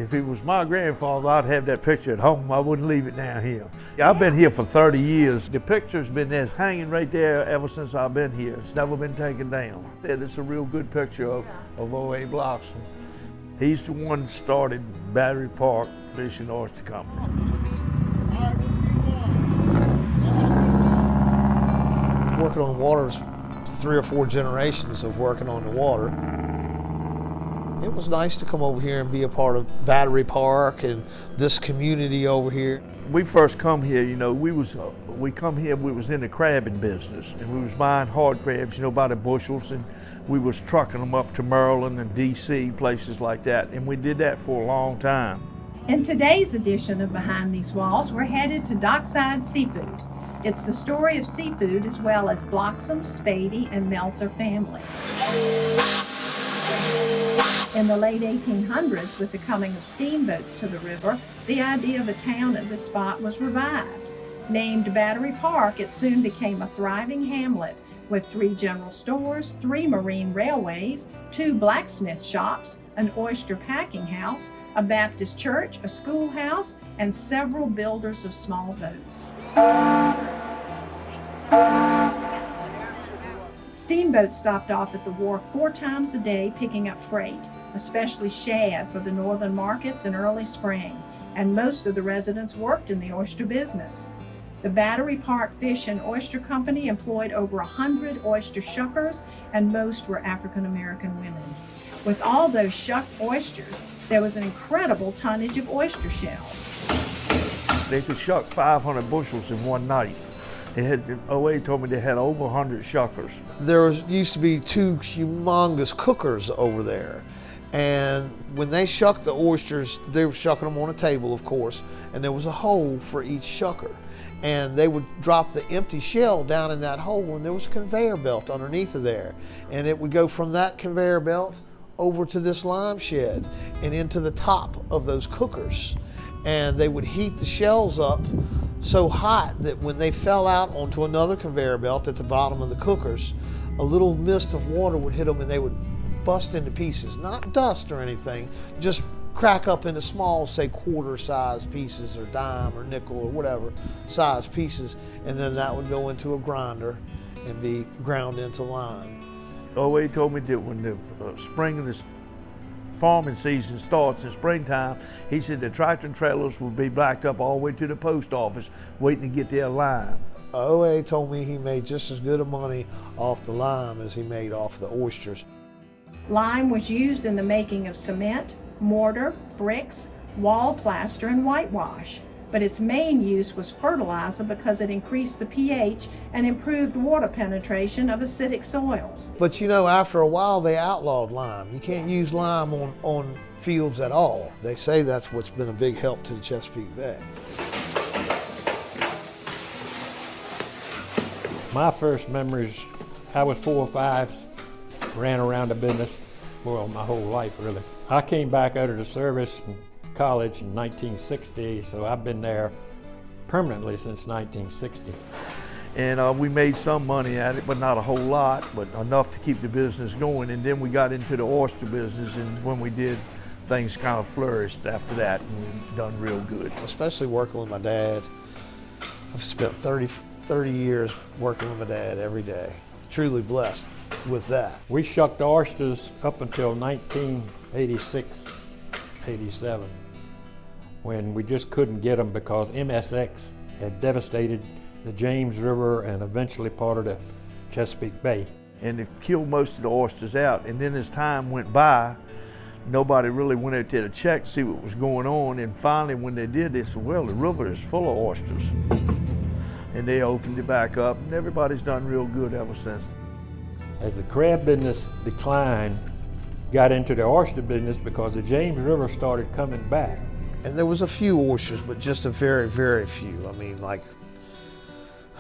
If it was my grandfather, I'd have that picture at home. I wouldn't leave it down here. I've been here for 30 years. The picture's been there, hanging right there ever since I've been here. It's never been taken down. It's a real good picture of O.A. Bloxham. He's the one that started Battery Park Fish and Oyster Company. Working on the water's 3 or 4 generations of working on the water. It was nice to come over here and be a part of Battery Park and this community over here. We first come here, we was in the crabbing business, and we was buying hard crabs, by the bushels, and we was trucking them up to Maryland and D.C., places like that, and we did that for a long time. In today's edition of Behind These Walls, we're headed to Dockside Seafood. It's the story of seafood as well as Bloxham, Spady, and Meltzer families. In the late 1800s, with the coming of steamboats to the river, the idea of a town at this spot was revived. Named Battery Park, it soon became a thriving hamlet with 3 general stores, 3 marine railways, 2 blacksmith shops, an oyster packing house, a Baptist church, a schoolhouse, and several builders of small boats. Steamboats stopped off at the wharf 4 times a day picking up freight, especially shad for the northern markets in early spring, and most of the residents worked in the oyster business. The Battery Park Fish and Oyster Company employed over 100 oyster shuckers, and most were African American women. With all those shucked oysters, there was an incredible tonnage of oyster shells. They could shuck 500 bushels in one night. O.A. told me they had over 100 shuckers. There used to be 2 humongous cookers over there. And when they shucked the oysters, they were shucking them on a table, of course, and there was a hole for each shucker. And they would drop the empty shell down in that hole, and there was a conveyor belt underneath of there. And it would go from that conveyor belt over to this lime shed and into the top of those cookers. And they would heat the shells up so hot that when they fell out onto another conveyor belt at the bottom of the cookers, a little mist of water would hit them and they would bust into pieces. Not dust or anything, just crack up into small, say, quarter-size pieces or dime or nickel or whatever size pieces, and then that would go into a grinder and be ground into lime. O.A. told me that when the spring of this farming season starts in springtime, he said the tractor and trailers would be backed up all the way to the post office waiting to get their lime. O.A. told me he made just as good of money off the lime as he made off the oysters. Lime was used in the making of cement, mortar, bricks, wall plaster, and whitewash. But its main use was fertilizer because it increased the pH and improved water penetration of acidic soils. But after a while they outlawed lime. You can't use lime on fields at all. They say that's what's been a big help to the Chesapeake Bay. My first memories, I was 4 or 5, ran around the business, well, my whole life really. I came back out of the service in college in 1960, so I've been there permanently since 1960. And we made some money at it, but not a whole lot, but enough to keep the business going. And then we got into the oyster business, and when we did, things kind of flourished after that, and we've done real good. Especially working with my dad. I've spent 30 years working with my dad every day. Truly blessed with that. We shucked oysters up until 1986, 87, when we just couldn't get them because MSX had devastated the James River and eventually part of the Chesapeake Bay. And it killed most of the oysters out. And then as time went by, nobody really went out there to check to see what was going on. And finally, when they did, they said, well, the river is full of oysters. And they opened it back up, and everybody's done real good ever since. As the crab business declined, got into the oyster business because the James River started coming back. And there was a few oysters, but just a very, very few. I mean, like,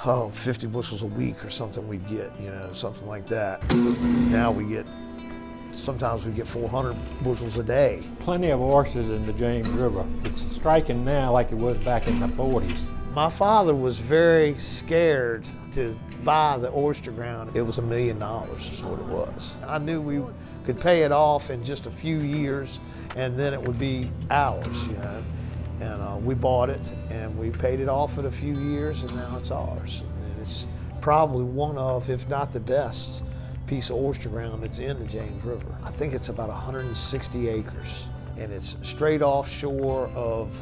50 bushels a week or something we'd get, something like that. Now sometimes we get 400 bushels a day. Plenty of oysters in the James River. It's striking now like it was back in the 40s. My father was very scared to buy the oyster ground. It was $1 million is what it was. I knew we could pay it off in just a few years and then it would be ours, you know. And we bought it and we paid it off in a few years and now it's ours. And it's probably one of, if not the best, piece of oyster ground that's in the James River. I think it's about 160 acres and it's straight offshore of,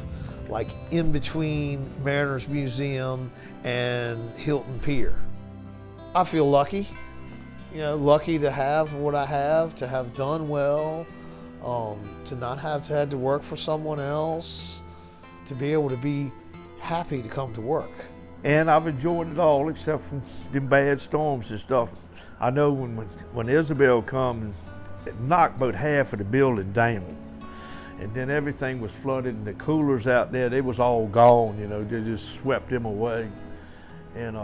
like, in between Mariners Museum and Hilton Pier. I feel lucky, you know, lucky to have what I have, to have done well, to not have had to work for someone else, to be able to be happy to come to work. And I've enjoyed it all except for the bad storms and stuff. I know when Isabel come, it knocked about half of the building down. And then everything was flooded and the coolers out there, they was all gone, you know, they just swept them away. And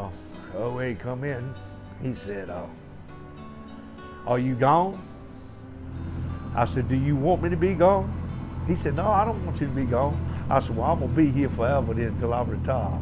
OA come in, he said, are you gone? I said, do you want me to be gone? He said, no, I don't want you to be gone. I said, well, I'm gonna be here forever then until I retire.